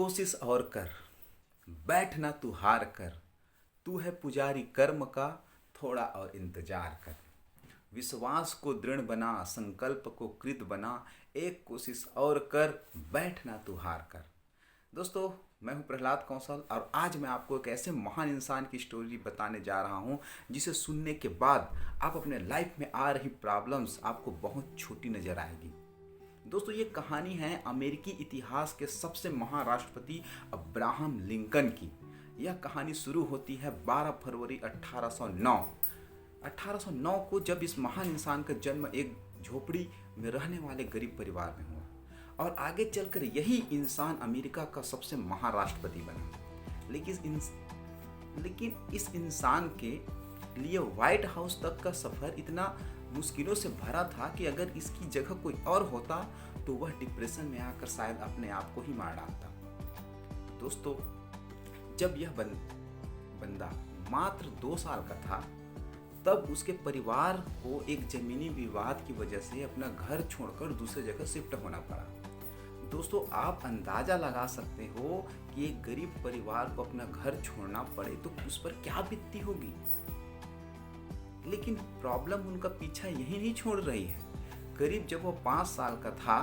कोशिश और कर, बैठ ना तू हार कर। तू है पुजारी कर्म का, थोड़ा और इंतजार कर। विश्वास को दृढ़ बना, संकल्प को कृत बना। एक कोशिश और कर, बैठ ना तू हार कर। दोस्तों, मैं हूं प्रहलाद कौशल और आज मैं आपको एक ऐसे महान इंसान की स्टोरी बताने जा रहा हूं जिसे सुनने के बाद आप अपने लाइफ में आ रही प्रॉब्लम्स आपको बहुत छोटी नजर आएगी। दोस्तों, ये कहानी है अमेरिकी इतिहास के सबसे महान राष्ट्रपति अब्राहम लिंकन की। यह कहानी शुरू होती है 12 फरवरी 1809। 1809 को जब इस महान इंसान का जन्म एक झोपड़ी में रहने वाले गरीब परिवार में हुआ और आगे चलकर यही इंसान अमेरिका का सबसे महान राष्ट्रपति बना। लेकिन इस इंसान के लिए व्हाइट हाउस तक का सफर इतना मुश्किलों से भरा था कि अगर इसकी जगह कोई और होता तो वह डिप्रेशन में आकर शायद अपने आप को ही मार डालता। दोस्तों, जब यह बंदा मात्र 2 साल का था तब उसके परिवार को एक जमीनी विवाद की वजह से अपना घर छोड़कर दूसरे जगह शिफ्ट होना पड़ा। दोस्तों, आप अंदाजा लगा सकते हो कि एक गरीब परिवार को अपना घर छोड़ना पड़े तो उस पर क्या बीतती होगी। लेकिन प्रॉब्लम उनका पीछा यही नहीं छोड़ रही है। करीब जब वो 5 साल का था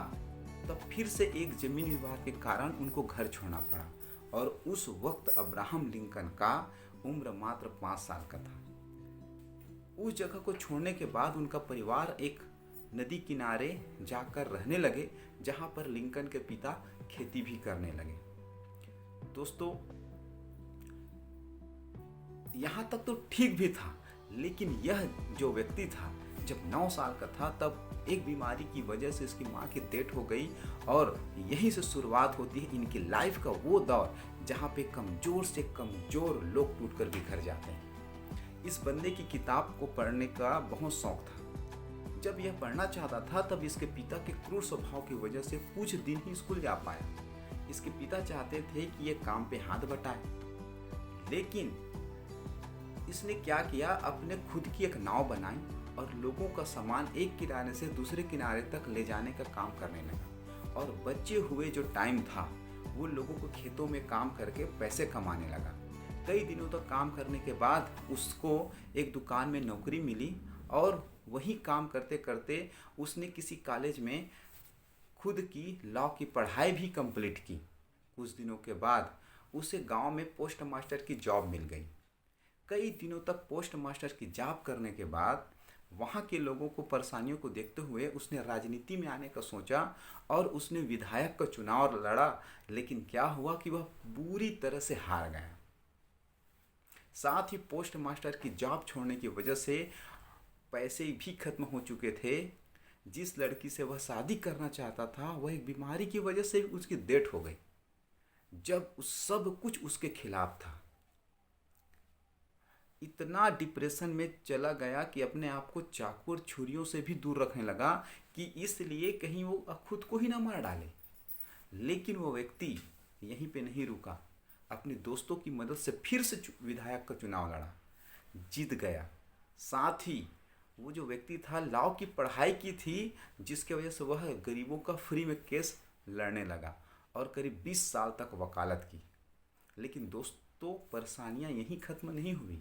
तब फिर से एक जमीन विवाद के कारण उनको घर छोड़ना पड़ा और उस वक्त अब्राहम लिंकन का उम्र मात्र 5 साल का था। उस जगह को छोड़ने के बाद उनका परिवार एक नदी किनारे जाकर रहने लगे जहां पर लिंकन के पिता खेती भी करने लगे। दोस्तों, यहां तक तो ठीक भी था, लेकिन यह जो व्यक्ति था जब 9 साल का था तब एक बीमारी की वजह से इसकी माँ की डेथ हो गई और यहीं से शुरुआत होती है इनकी लाइफ का वो दौर जहाँ पे कमज़ोर से कमज़ोर लोग टूटकर बिखर जाते हैं। इस बंदे की किताब को पढ़ने का बहुत शौक था। जब यह पढ़ना चाहता था तब इसके पिता के क्रूर स्वभाव की वजह से कुछ दिन ही स्कूल जा पाया। इसके पिता चाहते थे कि यह काम पे हाथ बटाए, लेकिन इसने क्या किया, अपने खुद की एक नाव बनाई और लोगों का सामान एक किनारे से दूसरे किनारे तक ले जाने का काम करने लगा और बचे हुए जो टाइम था वो लोगों को खेतों में काम करके पैसे कमाने लगा। कई दिनों तक काम करने के बाद उसको एक दुकान में नौकरी मिली और वही काम करते करते उसने किसी कॉलेज में खुद की लॉ की पढ़ाई भी कंप्लीट की। कुछ दिनों के बाद उसे गांव में पोस्ट मास्टर की जॉब मिल गई। कई दिनों तक पोस्ट मास्टर की जॉब करने के बाद वहाँ के लोगों को परेशानियों को देखते हुए उसने राजनीति में आने का सोचा और उसने विधायक का चुनाव लड़ा। लेकिन क्या हुआ कि वह बुरी तरह से हार गया। साथ ही पोस्ट मास्टर की जॉब छोड़ने की वजह से पैसे भी खत्म हो चुके थे। जिस लड़की से वह शादी करना चाहता था वह एक बीमारी की वजह से उसकी डेथ हो गई। जब सब कुछ उसके खिलाफ था, इतना डिप्रेशन में चला गया कि अपने आप को चाकू और छुरियों से भी दूर रखने लगा कि इसलिए कहीं वो खुद को ही ना मार डाले। लेकिन वो व्यक्ति यहीं पे नहीं रुका, अपने दोस्तों की मदद से फिर से विधायक का चुनाव लड़ा, जीत गया। साथ ही वो जो व्यक्ति था लॉ की पढ़ाई की थी, जिसके वजह से वह गरीबों का फ्री में केस लड़ने लगा और करीब 20 साल तक वकालत की। लेकिन दोस्तों, परेशानियां यहीं ख़त्म नहीं हुई।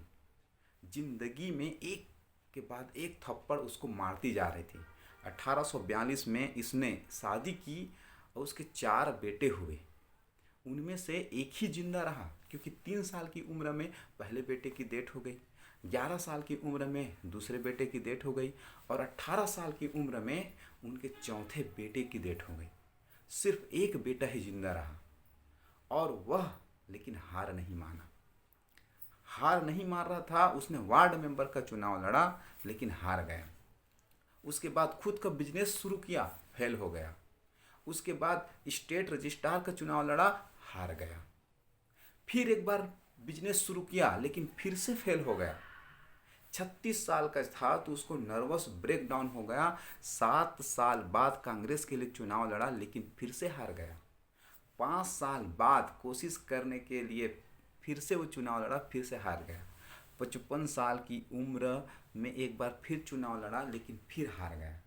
जिंदगी में एक के बाद एक थप्पड़ उसको मारती जा रही थी। 1842 में इसने शादी की और उसके 4 बेटे हुए। उनमें से एक ही जिंदा रहा क्योंकि 3 साल की उम्र में पहले बेटे की डेथ हो गई, 11 साल की उम्र में दूसरे बेटे की डेथ हो गई और 18 साल की उम्र में उनके चौथे बेटे की डेथ हो गई। सिर्फ एक बेटा ही जिंदा रहा और वह लेकिन हार नहीं मान रहा था। उसने वार्ड मेंबर का चुनाव लड़ा लेकिन हार गया। उसके बाद खुद का बिजनेस शुरू किया, फेल हो गया। उसके बाद स्टेट रजिस्ट्रार का चुनाव लड़ा, हार गया। फिर एक बार बिजनेस शुरू किया लेकिन फिर से फेल हो गया। 36 साल का था तो उसको नर्वस ब्रेकडाउन हो गया। 7 साल बाद कांग्रेस के लिए चुनाव लड़ा लेकिन फिर से हार गया। 5 साल बाद कोशिश करने के लिए फिर से वो चुनाव लड़ा, फिर से हार गया। 55 साल की उम्र में एक बार फिर चुनाव लड़ा लेकिन फिर हार गया।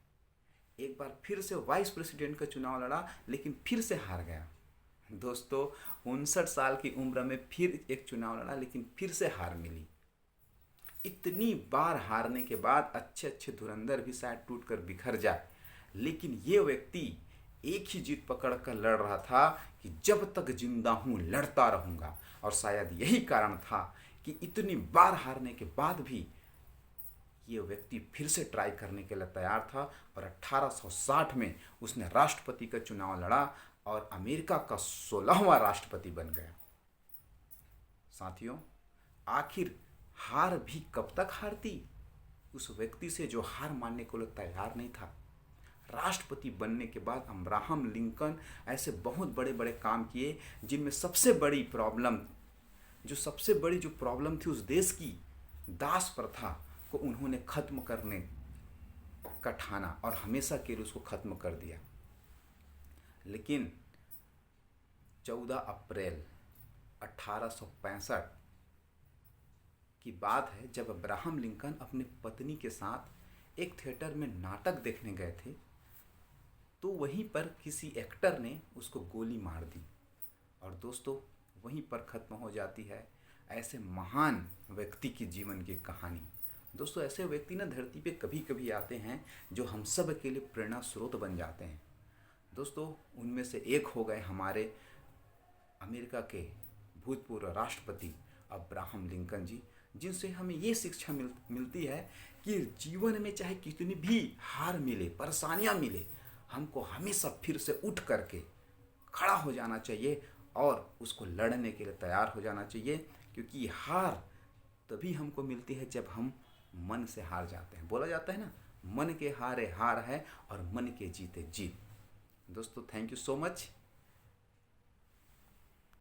एक बार फिर से वाइस प्रेसिडेंट का चुनाव लड़ा लेकिन फिर से हार गया। दोस्तों 59 साल की उम्र में फिर एक चुनाव लड़ा, लेकिन फिर से हार मिली। इतनी बार हारने के बाद अच्छे अच्छे धुरंधर भी शायद टूट कर बिखर जाए, लेकिन ये व्यक्ति एक ही जीत पकड़ कर लड़ रहा था कि जब तक जिंदा हूं लड़ता रहूंगा। और शायद यही कारण था कि इतनी बार हारने के बाद भी ये व्यक्ति फिर से ट्राई करने के लिए तैयार था और 1860 में उसने राष्ट्रपति का चुनाव लड़ा और अमेरिका का 16वां राष्ट्रपति बन गया। साथियों, आखिर हार भी कब तक हारती? उस व्यक्ति से जो हार मानने को तैयार नहीं था। राष्ट्रपति बनने के बाद अब्राहम लिंकन ऐसे बहुत बड़े बड़े काम किए, जिनमें सबसे बड़ी प्रॉब्लम थी उस देश की, दास प्रथा को उन्होंने खत्म करने का ठाना और हमेशा के लिए उसको खत्म कर दिया। लेकिन 14 अप्रैल 1865 की बात है, जब अब्राहम लिंकन अपनी पत्नी के साथ एक थिएटर में नाटक देखने गए थे, तो वहीं पर किसी एक्टर ने उसको गोली मार दी। और दोस्तों, वहीं पर ख़त्म हो जाती है ऐसे महान व्यक्ति की जीवन की कहानी। दोस्तों, ऐसे व्यक्ति ना धरती पे कभी कभी आते हैं जो हम सब के लिए प्रेरणा स्रोत बन जाते हैं। दोस्तों, उनमें से एक हो गए हमारे अमेरिका के भूतपूर्व राष्ट्रपति अब्राहम लिंकन जी, जिनसे हमें ये शिक्षा मिलती है कि जीवन में चाहे कितनी भी हार मिले, परेशानियां मिले, हमको हमेशा फिर से उठ करके खड़ा हो जाना चाहिए और उसको लड़ने के लिए तैयार हो जाना चाहिए। क्योंकि हार तभी हमको मिलती है जब हम मन से हार जाते हैं। बोला जाता है ना, मन के हारे हार है और मन के जीते जीत। दोस्तों, थैंक यू सो मच।